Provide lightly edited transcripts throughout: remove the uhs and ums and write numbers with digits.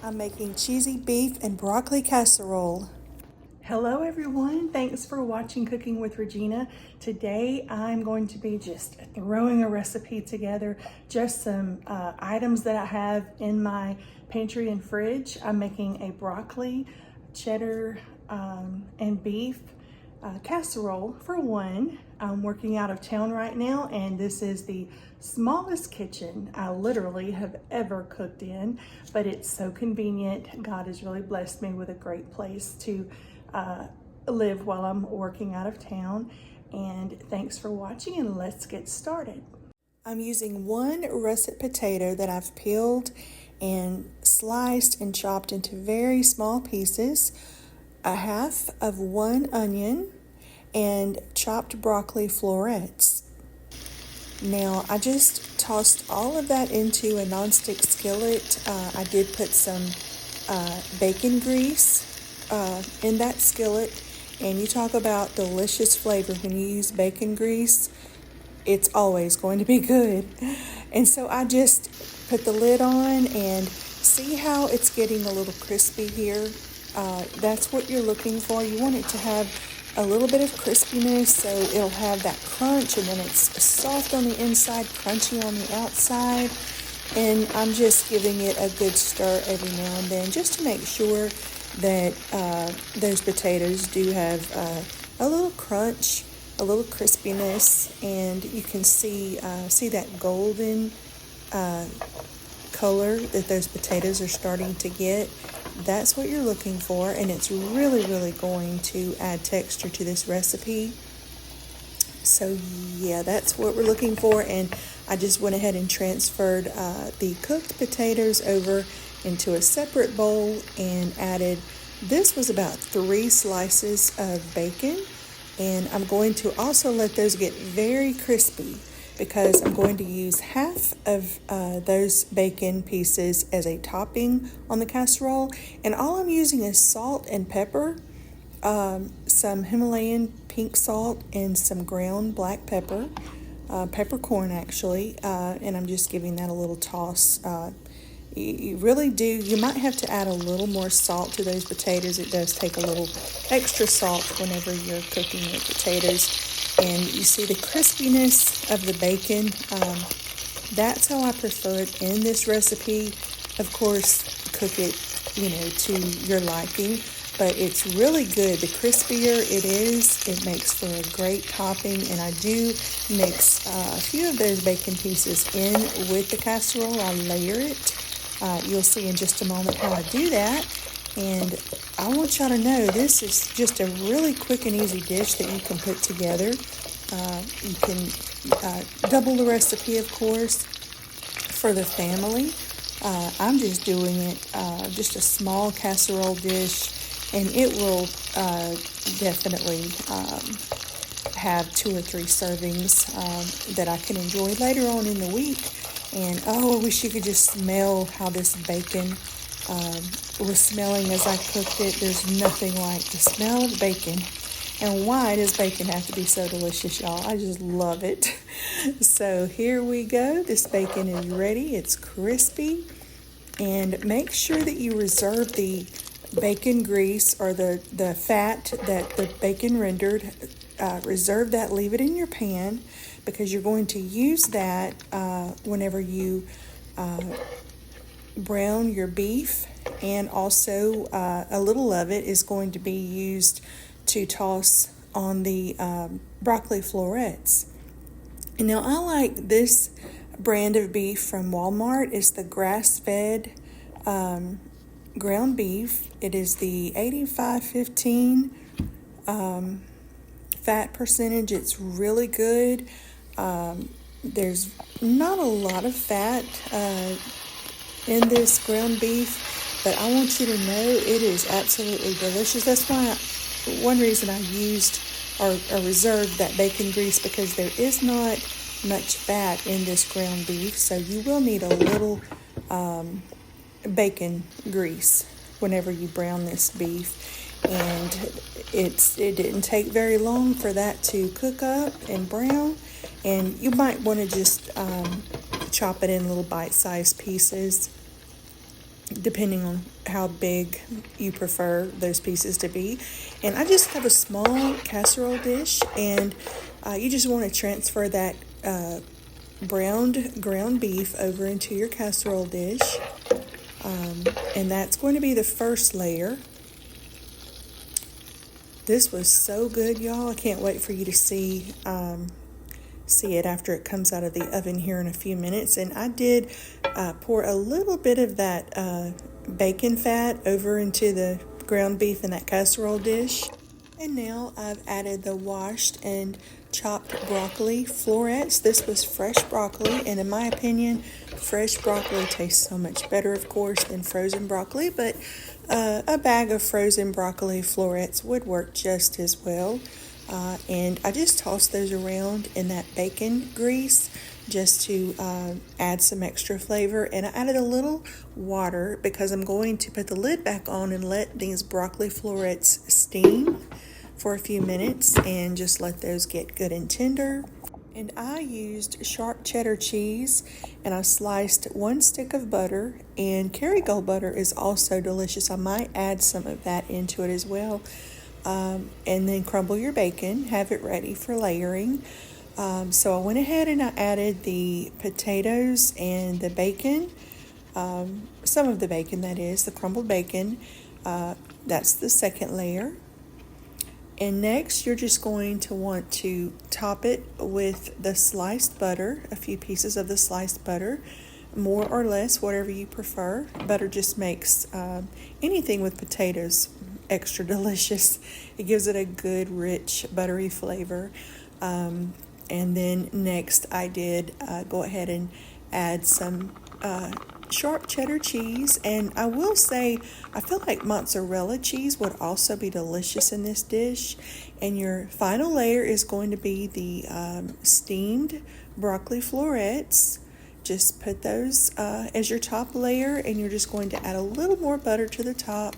I'm making cheesy beef and broccoli casserole. Hello everyone, thanks for watching Cooking with Regina. Today I'm going to be just throwing a recipe together, just some items that I have in my pantry and fridge. I'm making a broccoli, cheddar, and beef casserole for one. I'm working out of town right now, and this is the smallest kitchen I literally have ever cooked in, but it's so convenient. God has really blessed me with a great place to live while I'm working out of town. And thanks for watching, and let's get started. I'm using one russet potato that I've peeled and sliced and chopped into very small pieces, a half of one onion, and chopped broccoli florets. Now I just tossed all of that into a nonstick skillet. I did put some bacon grease in that skillet, and you talk about delicious flavor when you use bacon grease. It's always going to be good. And so I just put the lid on, and see how it's getting a little crispy here. That's what you're looking for. You want it to have a little bit of crispiness, so it'll have that crunch, and then it's soft on the inside, crunchy on the outside. And I'm just giving it a good stir every now and then, just to make sure that those potatoes do have a little crunch, a little crispiness, and you can see that golden color that those potatoes are starting to get. That's what you're looking for, and it's really going to add texture to this recipe. So yeah, that's what we're looking for. And I just went ahead and transferred the cooked potatoes over into a separate bowl and added, this was about 3 slices of bacon, and I'm going to also let those get very crispy, because I'm going to use half of those bacon pieces as a topping on the casserole. And all I'm using is salt and pepper, some Himalayan pink salt, and some ground black pepper, peppercorn actually, and I'm just giving that a little toss. You really do, you might have to add a little more salt to those potatoes. It does take a little extra salt whenever you're cooking your potatoes. And you see the crispiness of the bacon. That's how I prefer it in this recipe. Of course, cook it, to your liking, but it's really good. The crispier it is, it makes for a great topping. And I do mix a few of those bacon pieces in with the casserole. I layer it. You'll see in just a moment how I do that. And I want y'all to know, this is just a really quick and easy dish that you can put together. You can double the recipe, of course, for the family. I'm just doing it just a small casserole dish, and it will definitely have 2 or 3 servings that I can enjoy later on in the week. And I wish you could just smell how this bacon was smelling as I cooked it. There's nothing like the smell of bacon. And why does bacon have to be so delicious, y'all? I just love it. So here we go. This bacon is ready. It's crispy. And make sure that you reserve the bacon grease, or the fat that the bacon rendered. Reserve that. Leave it in your pan, because you're going to use that whenever you brown your beef. And also a little of it is going to be used to toss on the broccoli florets. And now I like this brand of beef from Walmart. It's the grass-fed ground beef. It is the 85-15 fat percentage. It's really good. There's not a lot of fat in this ground beef, but I want you to know it is absolutely delicious. That's why one reason I used or reserved that bacon grease, because there is not much fat in this ground beef, so you will need a little bacon grease whenever you brown this beef. And it didn't take very long for that to cook up and brown, and you might want to just chop it in little bite-sized pieces. depending on how big you prefer those pieces to be. And I just have a small casserole dish, and you just want to transfer that browned ground beef over into your casserole dish. And that's going to be the first layer. This was so good, y'all. I can't wait for you to see it after it comes out of the oven here in a few minutes. And I did pour a little bit of that bacon fat over into the ground beef in that casserole dish. And now I've added the washed and chopped broccoli florets. This was fresh broccoli, and in my opinion, fresh broccoli tastes so much better, of course, than frozen broccoli, but a bag of frozen broccoli florets would work just as well. And I just tossed those around in that bacon grease just to add some extra flavor. And I added a little water because I'm going to put the lid back on and let these broccoli florets steam for a few minutes and just let those get good and tender. And I used sharp cheddar cheese, and I sliced 1 stick of butter, and Kerrygold butter is also delicious. I might add some of that into it as well. And then crumble your bacon, have it ready for layering. So I went ahead and I added the potatoes and the bacon, some of the bacon, that is, the crumbled bacon. That's the second layer. And next, you're just going to want to top it with the sliced butter, a few pieces of the sliced butter, more or less, whatever you prefer. Butter just makes anything with potatoes extra delicious. It gives it a good, rich, buttery flavor. And then next, I did go ahead and add some sharp cheddar cheese, and I will say I feel like mozzarella cheese would also be delicious in this dish. And your final layer is going to be the steamed broccoli florets. Just put those as your top layer, and you're just going to add a little more butter to the top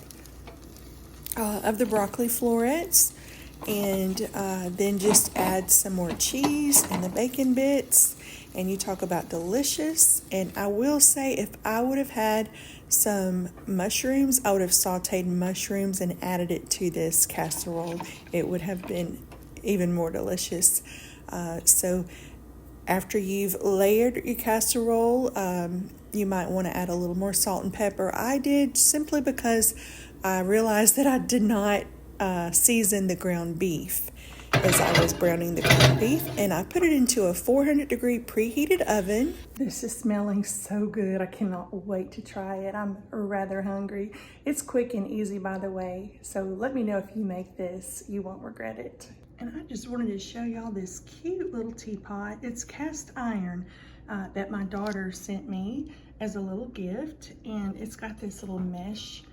of the broccoli florets, and then just add some more cheese and the bacon bits. And you talk about delicious. And I will say, if I would have had some mushrooms, I would have sauteed mushrooms and added it to this casserole. It would have been even more delicious. So after you've layered your casserole, you might want to add a little more salt and pepper. I did, simply because I realized that I did not season the ground beef as I was browning the ground beef, and I put it into a 400-degree preheated oven. This is smelling so good. I cannot wait to try it. I'm rather hungry. It's quick and easy, by the way, so let me know if you make this. You won't regret it. And I just wanted to show y'all this cute little teapot. It's cast iron that my daughter sent me as a little gift, and it's got this little mesh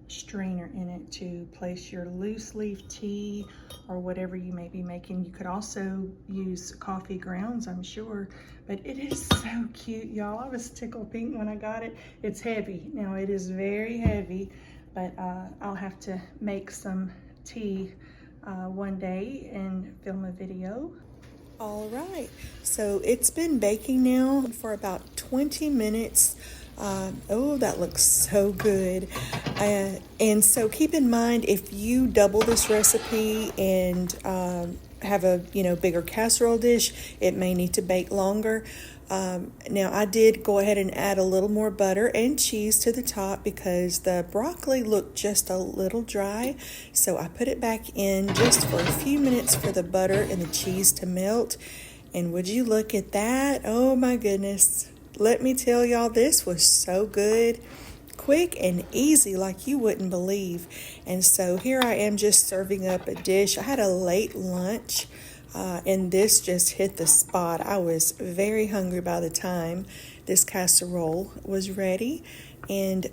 strainer in it to place your loose leaf tea or whatever you may be making. You could also use coffee grounds, I'm sure, but it is so cute, y'all. I was tickled pink when I got it. It's heavy. Now, it is very heavy, but I'll have to make some tea one day and film a video. All right, so it's been baking now for about 20 minutes. Oh, that looks so good. And so keep in mind, if you double this recipe and have a bigger casserole dish, it may need to bake longer. Now, I did go ahead and add a little more butter and cheese to the top because the broccoli looked just a little dry. So I put it back in just for a few minutes for the butter and the cheese to melt. And would you look at that? Oh my goodness. Let me tell y'all, this was so good, quick and easy like you wouldn't believe. And so here I am just serving up a dish. I had a late lunch, and this just hit the spot. I was very hungry by the time this casserole was ready. And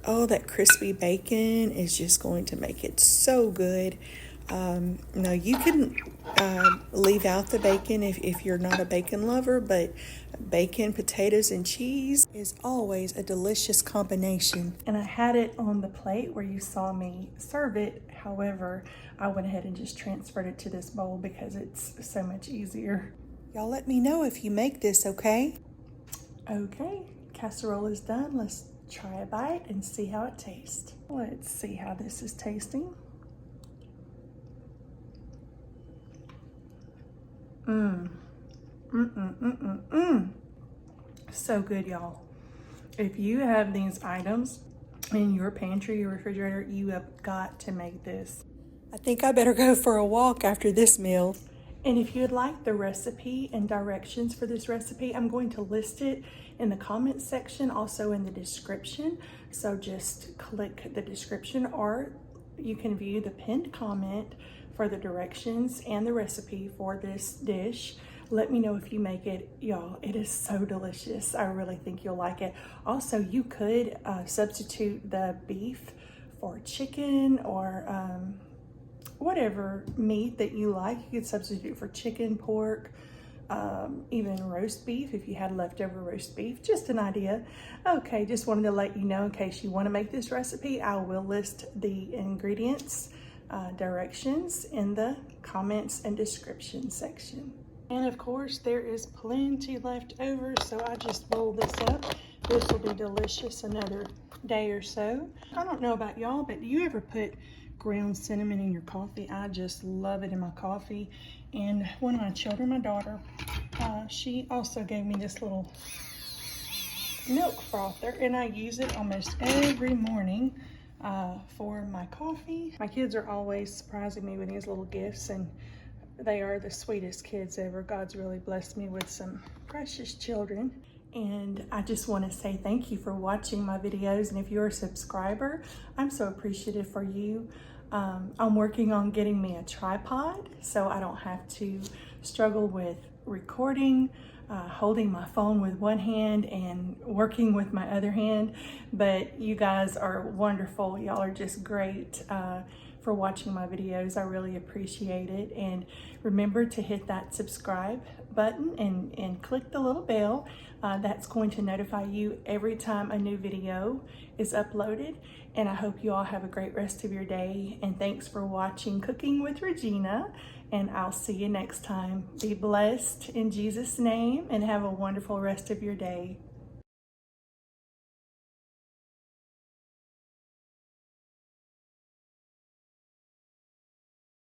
oh, that crispy bacon is just going to make it so good. Now, you can leave out the bacon if you're not a bacon lover, but bacon, potatoes, and cheese is always a delicious combination. And I had it on the plate where you saw me serve it. However, I went ahead and just transferred it to this bowl because it's so much easier. Y'all let me know if you make this, okay? Okay, casserole is done. Let's try a bite and see how it tastes. Let's see how this is tasting. So good, y'all. If you have these items in your pantry, your refrigerator, you have got to make this. I think I better go for a walk after this meal. And if you'd like the recipe and directions for this recipe, I'm going to list it in the comments section, also in the description. So just click the description, or you can view the pinned comment for the directions and the recipe for this dish. Let me know if you make it, y'all. It is so delicious. I really think you'll like it. Also, you could substitute the beef for chicken, or whatever meat that you like. You could substitute for chicken, pork, even roast beef if you had leftover roast beef. Just an idea. Okay, just wanted to let you know in case you want to make this recipe. I will list the ingredients, directions in the comments and description section. And of course, there is plenty left over, so I just boil this up. This will be delicious another day or so. I don't know about y'all, but do you ever put ground cinnamon in your coffee? I just love it in my coffee. And one of my children, my daughter, she also gave me this little milk frother, and I use it almost every morning for my coffee. My kids are always surprising me with these little gifts, and they are the sweetest kids ever. God's really blessed me with some precious children. And I just want to say thank you for watching my videos. And if you're a subscriber, I'm so appreciative for you. I'm working on getting me a tripod so I don't have to struggle with recording, holding my phone with one hand and working with my other hand. But you guys are wonderful. Y'all are just great for watching my videos. I really appreciate it. And remember to hit that subscribe button and click the little bell. That's going to notify you every time a new video is uploaded. And I hope you all have a great rest of your day. And thanks for watching Cooking with Regina. And I'll see you next time. Be blessed in Jesus' name and have a wonderful rest of your day.